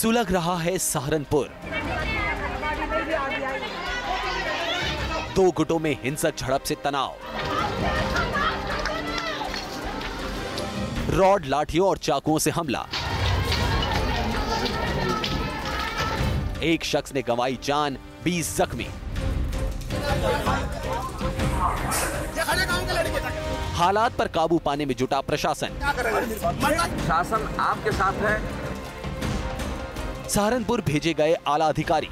सुलग रहा है सहारनपुर। दो गुटों में हिंसक झड़प से तनाव, रॉड, लाठियों और चाकुओं से हमला। एक शख्स ने गंवाई जान, 20 जख्मी। हालात पर काबू पाने में जुटा प्रशासन। शासन आपके साथ है। सहारनपुर भेजे गए आला अधिकारी।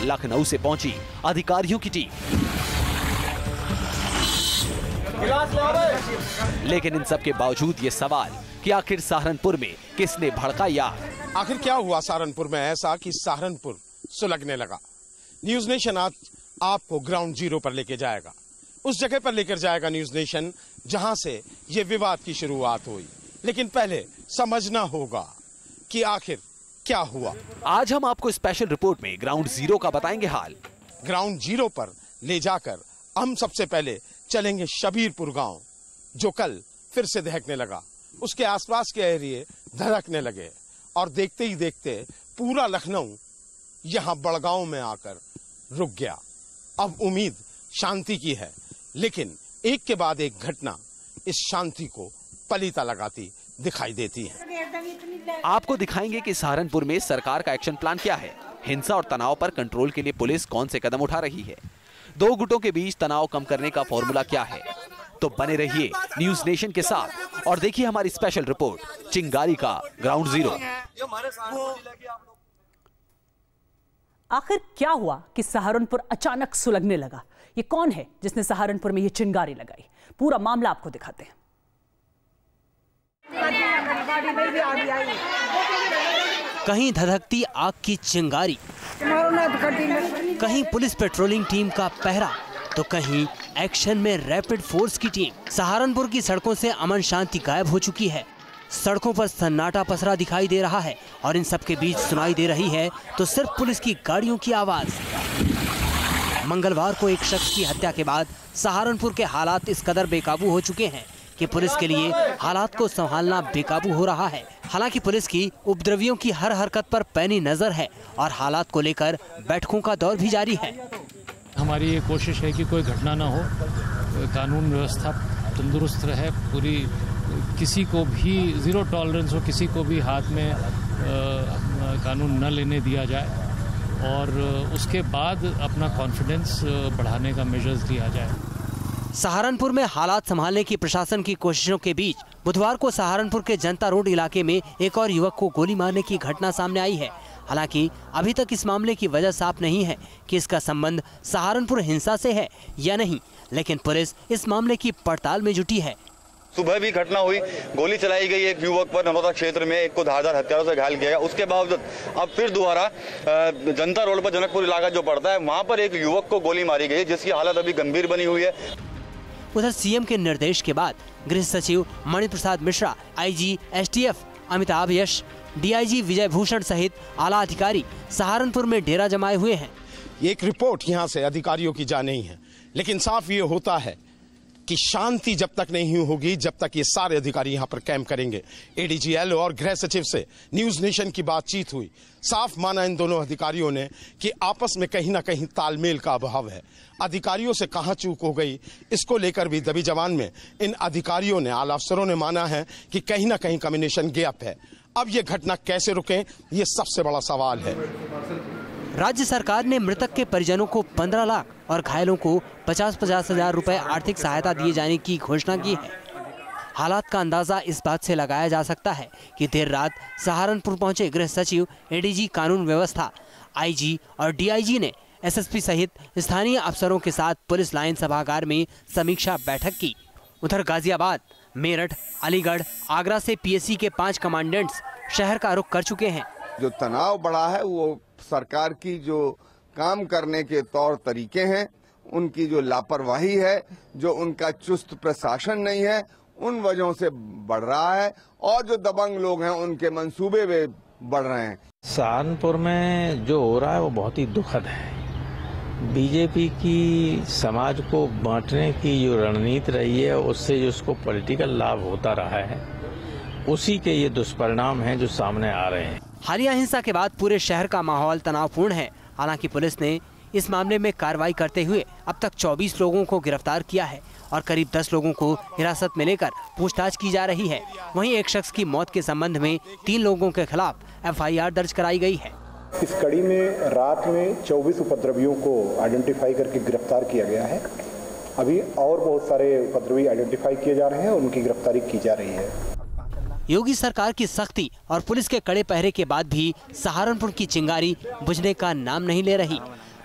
लखनऊ से पहुंची अधिकारियों की टीम। लेकिन इन सब के बावजूद ये सवाल कि आखिर सहारनपुर में किसने भड़काई आग? आखिर क्या हुआ सहारनपुर में ऐसा कि सहारनपुर सुलगने लगा? न्यूज नेशन आज आपको ग्राउंड जीरो पर लेके जाएगा। उस जगह पर लेकर जाएगा न्यूज नेशन जहां से ये विवाद की शुरुआत हुई। लेकिन पहले समझना होगा कि आखिर क्या हुआ। आज हम आपको स्पेशल रिपोर्ट में ग्राउंड जीरो का बताएंगे हाल। ग्राउंड जीरो पर ले जाकर हम सबसे पहले चलेंगे शबीरपुर गांव, जो कल फिर से दहकने लगा। उसके आसपास के एरिए धड़कने लगे और देखते ही देखते पूरा लखनऊ यहां बड़गांव में आकर रुक गया। अब उम्मीद शांति की है, लेकिन एक के बाद एक घटना इस शांति को पलीता लगाती दिखाई देती है। आपको दिखाएंगे कि सहारनपुर में सरकार का एक्शन प्लान क्या है। हिंसा और तनाव पर कंट्रोल के लिए पुलिस कौन से कदम उठा रही है। दो गुटों के बीच तनाव कम करने का फॉर्मूला क्या है। तो बने रहिए न्यूज नेशन के साथ और देखिए हमारी स्पेशल रिपोर्ट चिंगारी का ग्राउंड जीरो। आखिर क्या हुआ कि सहारनपुर अचानक सुलगने लगा? ये कौन है जिसने सहारनपुर में ये चिंगारी लगाई? पूरा मामला आपको दिखाते हैं। कहीं धधकती आग की चिंगारी, कहीं पुलिस पेट्रोलिंग टीम का पहरा, तो कहीं एक्शन में रैपिड फोर्स की टीम। सहारनपुर की सड़कों से अमन शांति गायब हो चुकी है। सड़कों पर सन्नाटा पसरा दिखाई दे रहा है और इन सब के बीच सुनाई दे रही है तो सिर्फ पुलिस की गाड़ियों की आवाज। मंगलवार को एक शख्स की हत्या के बाद सहारनपुर के हालात इस कदर बेकाबू हो चुके हैं कि पुलिस के लिए हालात को संभालना बेकाबू हो रहा है। हालांकि पुलिस की उपद्रवियों की हर हरकत पर पैनी नजर है और हालात को लेकर बैठकों का दौर भी जारी है। हमारी ये कोशिश है कि कोई घटना ना हो, कानून व्यवस्था तंदुरुस्त रहे, पूरी किसी को भी जीरो टॉलरेंस हो, किसी को भी हाथ में कानून न लेने दिया जाए और उसके बाद अपना कॉन्फिडेंस बढ़ाने का मेजर्स लिया जाए। सहारनपुर में हालात संभालने की प्रशासन की कोशिशों के बीच बुधवार को सहारनपुर के जनता रोड इलाके में एक और युवक को गोली मारने की घटना सामने आई है। हालांकि अभी तक इस मामले की वजह साफ नहीं है कि इसका संबंध सहारनपुर हिंसा से है या नहीं, लेकिन पुलिस इस मामले की पड़ताल में जुटी है। सुबह भी घटना हुई, गोली चलाई गई एक युवक पर नरोदा क्षेत्र में, एक को धारदार हथियारों से घायल किया गया। उसके बावजूद अब फिर दोबारा जनता रोड पर जनकपुर इलाका जो पड़ता है वहां पर एक युवक को गोली मारी गई, जिसकी हालत अभी गंभीर बनी हुई है। उधर सीएम के निर्देश के बाद गृह सचिव मणिप्रसाद मिश्रा, आईजी एसटीएफ अमिताभ यश, डीआईजी विजय भूषण सहित आला अधिकारी सहारनपुर में डेरा जमाए हुए हैं। एक रिपोर्ट यहाँ से अधिकारियों की जा नहीं है, लेकिन साफ ये होता है कि शांति जब तक नहीं होगी, जब तक ये सारे अधिकारी यहाँ पर कैंप करेंगे। एडीजीएल और गृह सचिव से न्यूज नेशन की बातचीत हुई। साफ माना इन दोनों अधिकारियों ने कि आपस में कहीं ना कहीं तालमेल का अभाव है। अधिकारियों से कहाँ चूक हो गई, इसको लेकर भी दबी जबान में इन अधिकारियों ने, आला अफसरों ने माना है कि कहीं ना कहीं कम्युनिकेशन गैप है। अब ये घटना कैसे रुके, ये सबसे बड़ा सवाल है। राज्य सरकार ने मृतक के परिजनों को 15 लाख और घायलों को 50-50 हजार रुपए आर्थिक सहायता दिए जाने की घोषणा की है। हालात का अंदाजा इस बात से लगाया जा सकता है कि देर रात सहारनपुर पहुंचे गृह सचिव, एडीजी कानून व्यवस्था, आईजी और डीआईजी ने एसएसपी सहित स्थानीय अफसरों के साथ पुलिस लाइन सभागार में समीक्षा बैठक की। उधर गाजियाबाद, मेरठ, अलीगढ़, आगरा से पीएससी के 5 कमांडेंट्स शहर का रुख कर चुके हैं। जो तनाव बढ़ा है वो सरकार की जो काम करने के तौर तरीके हैं, उनकी जो लापरवाही है, जो उनका चुस्त प्रशासन नहीं है, उन वजहों से बढ़ रहा है और जो दबंग लोग हैं उनके मंसूबे वे बढ़ रहे हैं। सहारनपुर में जो हो रहा है वो बहुत ही दुखद है। बीजेपी की समाज को बांटने की जो रणनीति रही है, उससे जो उसको पॉलिटिकल लाभ होता रहा है, उसी के ये दुष्परिणाम हैं जो सामने आ रहे हैं। हालिया हिंसा के बाद पूरे शहर का माहौल तनावपूर्ण है। हालांकि पुलिस ने इस मामले में कार्रवाई करते हुए अब तक 24 लोगों को गिरफ्तार किया है और करीब 10 लोगों को हिरासत में लेकर पूछताछ की जा रही है। वहीं एक शख्स की मौत के संबंध में 3 लोगों के खिलाफ FIR दर्ज कराई गई है। इस कड़ी में रात में 24 उपद्रवियों को आइडेंटिफाई करके गिरफ्तार किया गया है। अभी और बहुत सारे उपद्रवी आइडेंटिफाई किए जा रहे हैं और उनकी गिरफ्तारी की जा रही है। योगी सरकार की सख्ती और पुलिस के कड़े पहरे के बाद भी सहारनपुर की चिंगारी बुझने का नाम नहीं ले रही।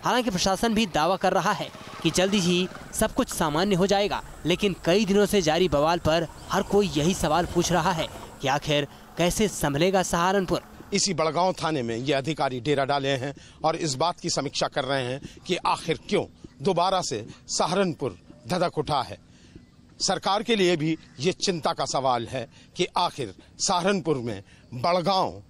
हालांकि प्रशासन भी दावा कर रहा है कि जल्दी ही सब कुछ सामान्य हो जाएगा, लेकिन कई दिनों से जारी बवाल पर हर कोई यही सवाल पूछ रहा है कि आखिर कैसे संभलेगा सहारनपुर। इसी बड़गांव थाने में ये अधिकारी डेरा डाले हैं और इस बात की समीक्षा कर रहे हैं कि आखिर क्यों दोबारा से सहारनपुर धधक उठा है। सरकार के लिए भी ये चिंता का सवाल है कि आखिर सहारनपुर में बड़गांव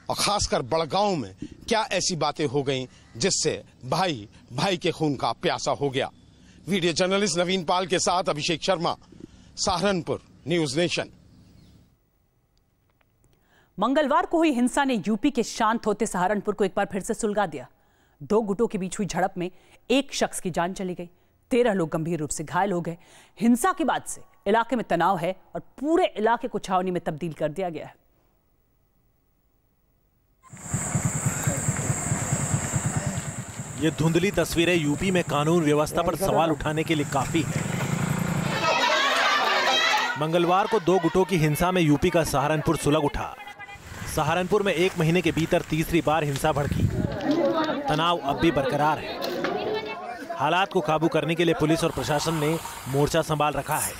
और खासकर बड़गांव में क्या ऐसी बातें हो गईं जिससे भाई भाई के खून का प्यासा हो गया। वीडियो जर्नलिस्ट नवीन पाल के साथ अभिषेक शर्मा, सहारनपुर, न्यूज नेशन। मंगलवार को हुई हिंसा ने यूपी के शांत होते सहारनपुर को एक बार फिर से सुलगा दिया। 2 गुटों के बीच हुई झड़प में एक शख्स की जान चली गई, 13 लोग गंभीर रूप से घायल हो गए। हिंसा के बाद से इलाके में तनाव है और पूरे इलाके को छावनी में तब्दील कर दिया गया है। ये धुंधली तस्वीरें यूपी में कानून व्यवस्था पर सवाल उठाने के लिए काफी है। मंगलवार को 2 गुटों की हिंसा में यूपी का सहारनपुर सुलग उठा। सहारनपुर में 1 महीने के भीतर तीसरी बार हिंसा भड़की। तनाव अब भी बरकरार है। हालात को काबू करने के लिए पुलिस और प्रशासन ने मोर्चा संभाल रखा है।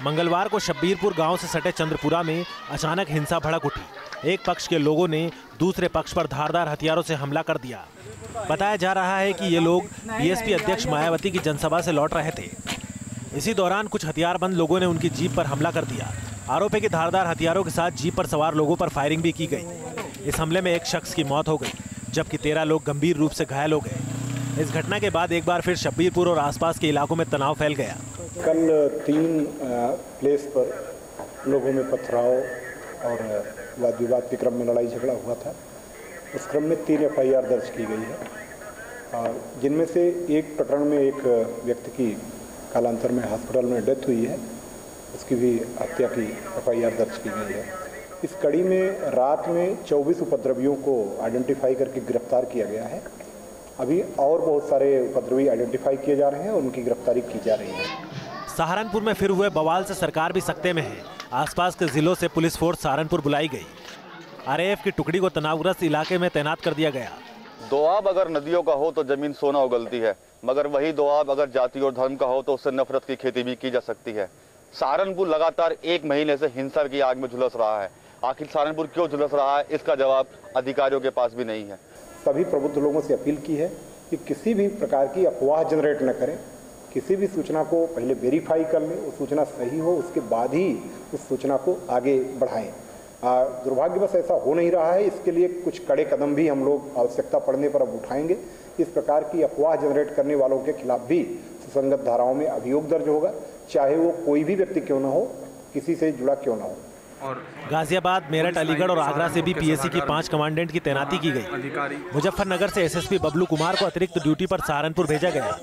मंगलवार को शब्बीरपुर गांव से सटे चंद्रपुरा में अचानक हिंसा भड़क उठी। एक पक्ष के लोगों ने दूसरे पक्ष पर धारदार हथियारों से हमला कर दिया। बताया जा रहा है कि ये लोग बीएसपी अध्यक्ष मायावती की जनसभा से लौट रहे थे। इसी दौरान कुछ हथियारबंद लोगों ने उनकी जीप पर हमला कर दिया। आरोप है कि धारदार हथियारों के साथ जीप पर सवार लोगों पर फायरिंग भी की गई। इस हमले में एक शख्स की मौत हो गई, जबकि 13 लोग गंभीर रूप से घायल हो गए। इस घटना के बाद एक बार फिर शब्बीरपुर और आसपास के इलाकों में तनाव फैल गया। कल 3 प्लेस पर लोगों में पथराव और वाद विवाद के क्रम में लड़ाई झगड़ा हुआ था। उस क्रम में 3 FIR दर्ज की गई है, जिनमें से एक प्रकरण में एक व्यक्ति की कालांतर में हॉस्पिटल में डेथ हुई है, उसकी भी हत्या की FIR दर्ज की गई है। इस कड़ी में रात में 24 उपद्रवियों को आइडेंटिफाई करके गिरफ्तार किया गया है। अभी और बहुत सारे उपद्रवी आइडेंटिफाई किए जा रहे हैं और उनकी गिरफ्तारी की जा रही है। सहारनपुर में फिर हुए बवाल से सरकार भी सख्ते में है। आसपास के जिलों से पुलिस फोर्स सहारनपुर बुलाई गई। RAF की टुकड़ी को तनावग्रस्त इलाके में तैनात कर दिया गया। दोआब अगर नदियों का हो तो जमीन सोना उगलती है, मगर वही दोआब अगर जाति और धर्म का हो तो उससे नफरत की खेती भी की जा सकती है। सहारनपुर लगातार 1 महीने से हिंसा की आग में झुलस रहा है। आखिर सहारनपुर क्यों झुलस रहा है, इसका जवाब अधिकारियों के पास भी नहीं है। सभी प्रबुद्ध लोगों से अपील की है कि किसी भी प्रकार की अफवाह जनरेट न करें। किसी भी सूचना को पहले वेरीफाई कर लें, वो सूचना सही हो, उसके बाद ही उस सूचना को आगे बढ़ाएं। दुर्भाग्यवश ऐसा हो नहीं रहा है। इसके लिए कुछ कड़े कदम भी हम लोग आवश्यकता पड़ने पर अब उठाएंगे। इस प्रकार की अफवाह जनरेट करने वालों के खिलाफ भी सुसंगत धाराओं में अभियोग दर्ज होगा, चाहे वो कोई भी व्यक्ति क्यों ना हो, किसी से जुड़ा क्यों ना हो। गाजियाबाद, मेरठ, अलीगढ़ और आगरा से भी PSC की 5 कमांडेंट की तैनाती की गई। मुजफ्फरनगर से SSP बबलू कुमार को अतिरिक्त ड्यूटी पर सहारनपुर भेजा गया,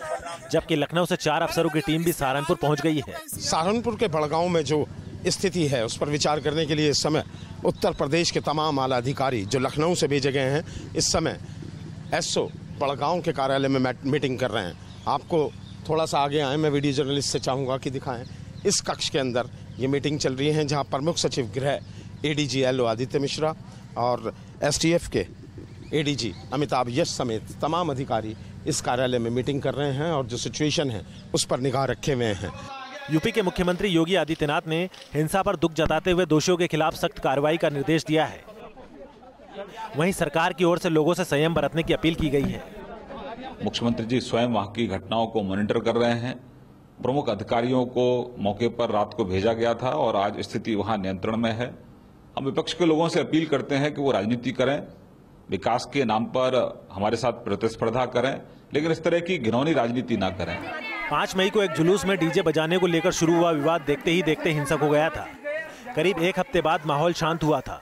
जबकि लखनऊ से 4 अफसरों की टीम भी सहारनपुर पहुंच गई है। सहारनपुर के बड़गांव में जो स्थिति है उस पर विचार करने के लिए इस समय उत्तर प्रदेश के तमाम आला अधिकारी जो लखनऊ से भेजे गए हैं, इस समय SO बड़गांव के कार्यालय में मीटिंग कर रहे हैं। आपको थोड़ा सा आगे आए, मैं वीडियो जर्नलिस्ट से चाहूँगा कि दिखाएं। इस कक्ष के अंदर ये मीटिंग चल रही है, जहां प्रमुख सचिव गृह ADG LO आदित्य मिश्रा और STF के ADG अमिताभ यश समेत तमाम अधिकारी इस कार्यालय में मीटिंग कर रहे हैं और जो सिचुएशन है उस पर निगाह रखे हुए हैं। यूपी के मुख्यमंत्री योगी आदित्यनाथ ने हिंसा पर दुख जताते हुए दोषियों के खिलाफ सख्त कार्रवाई का निर्देश दिया है। वहीं सरकार की ओर से लोगों से संयम बरतने की अपील की गई है। मुख्यमंत्री जी स्वयं वहां की घटनाओं को मॉनिटर कर रहे हैं। प्रमुख अधिकारियों को मौके पर रात को भेजा गया था और आज स्थिति वहां नियंत्रण में है। हम विपक्ष के लोगों से अपील करते हैं कि वो राजनीति करें, विकास के नाम पर हमारे साथ प्रतिस्पर्धा करें, लेकिन इस तरह की घिनौनी राजनीति ना करें। 5 मई को एक जुलूस में DJ बजाने को लेकर शुरू हुआ विवाद देखते ही देखते हिंसक हो गया था। करीब एक हफ्ते बाद माहौल शांत हुआ था।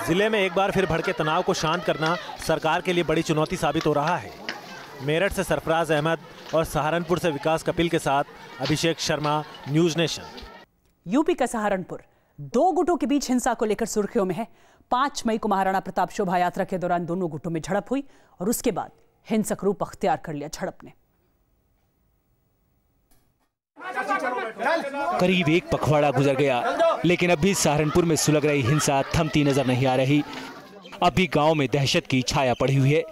जिले में एक बार फिर भड़के तनाव को शांत करना सरकार के लिए बड़ी चुनौती साबित हो रहा है। मेरठ से सरफराज अहमद और सहारनपुर से विकास कपिल के साथ Abhishek Sharma, news nation. UP का सहारनपुर 2 गुटों के बीच हिंसा को लेकर सुर्खियों में है। 5 मई को महाराणा प्रताप शोभा यात्रा के दौरान दोनों गुटों में झड़प हुई और उसके बाद हिंसक रूप अख्तियार कर लिया झड़प ने। करीब एक पखवाड़ा गुजर गया, लेकिन अब भी सहारनपुर में सुलग रही हिंसा थमती नजर नहीं आ रही। अब भी गांव में दहशत की छाया पड़ी हुई है।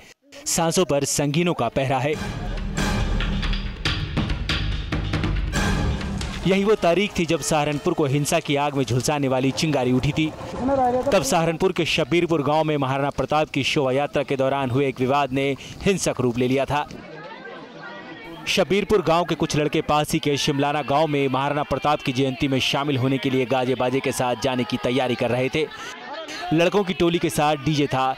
सांसों पर संगीनों का पहरा है। यही वो तारीख थी जब सहारनपुर को हिंसा की आग में झुलसाने वाली चिंगारी उठी थी। तब सहारनपुर के शब्बीरपुर गांव में महाराणा प्रताप की शोभा यात्रा के दौरान हुए एक विवाद ने हिंसक रूप ले लिया था। शब्बीरपुर गांव के कुछ लड़के पास ही के शिमलाना गांव में महाराणा प्रताप की जयंती में शामिल होने के लिए गाजे बाजे के साथ जाने की तैयारी कर रहे थे। लड़कों की टोली के साथ डीजे था।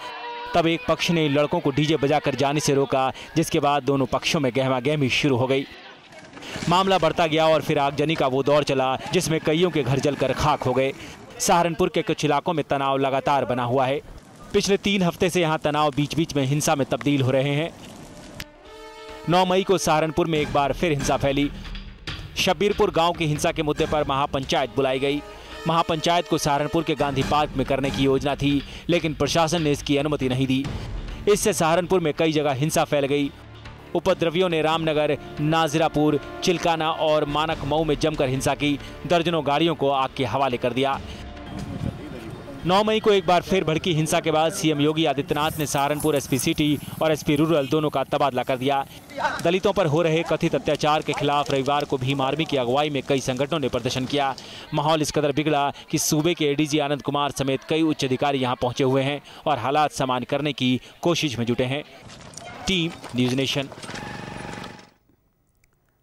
तब एक पक्ष ने लड़कों को डीजे बजाकर जाने से रोका, जिसके बाद दोनों पक्षों में गहमागहमी शुरू हो गई। मामला बढ़ता गया और फिर आगजनी का वो दौर चला जिसमें कईयों के घर जलकर खाक हो गए। सहारनपुर के कुछ इलाकों में तनाव लगातार बना हुआ है। पिछले 3 हफ्ते से यहाँ तनाव बीच बीच में हिंसा में तब्दील हो रहे हैं। 9 मई को सहारनपुर में एक बार फिर हिंसा फैली। शब्बीरपुर गांव की हिंसा के मुद्दे पर महापंचायत बुलाई गई। महापंचायत को सहारनपुर के गांधी पार्क में करने की योजना थी, लेकिन प्रशासन ने इसकी अनुमति नहीं दी। इससे सहारनपुर में कई जगह हिंसा फैल गई। उपद्रवियों ने रामनगर, नाजिरापुर, चिल्काना और मानक मऊ में जमकर हिंसा की। दर्जनों गाड़ियों को आग के हवाले कर दिया। 9 मई को एक बार फिर भड़की हिंसा के बाद सीएम योगी आदित्यनाथ ने सहारनपुर एसपी सिटी और एसपी रूरल दोनों का तबादला कर दिया। दलितों पर हो रहे कथित अत्याचार के खिलाफ रविवार को भीम आर्मी की अगुवाई में कई संगठनों ने प्रदर्शन किया। माहौल इस कदर बिगड़ा कि सूबे के एडीजी आनंद कुमार समेत कई उच्च अधिकारी यहां पहुंचे हुए हैं और हालात सामान्य करने की कोशिश में जुटे हैं। Team news nation.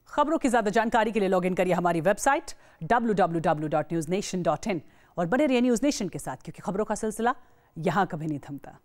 खबरों की ज्यादा जानकारी के लिए लॉग इन करिए हमारी वेबसाइट www.newsnation.in और बने रहिए न्यूज नेशन के साथ, क्योंकि खबरों का सिलसिला यहां कभी नहीं थमता।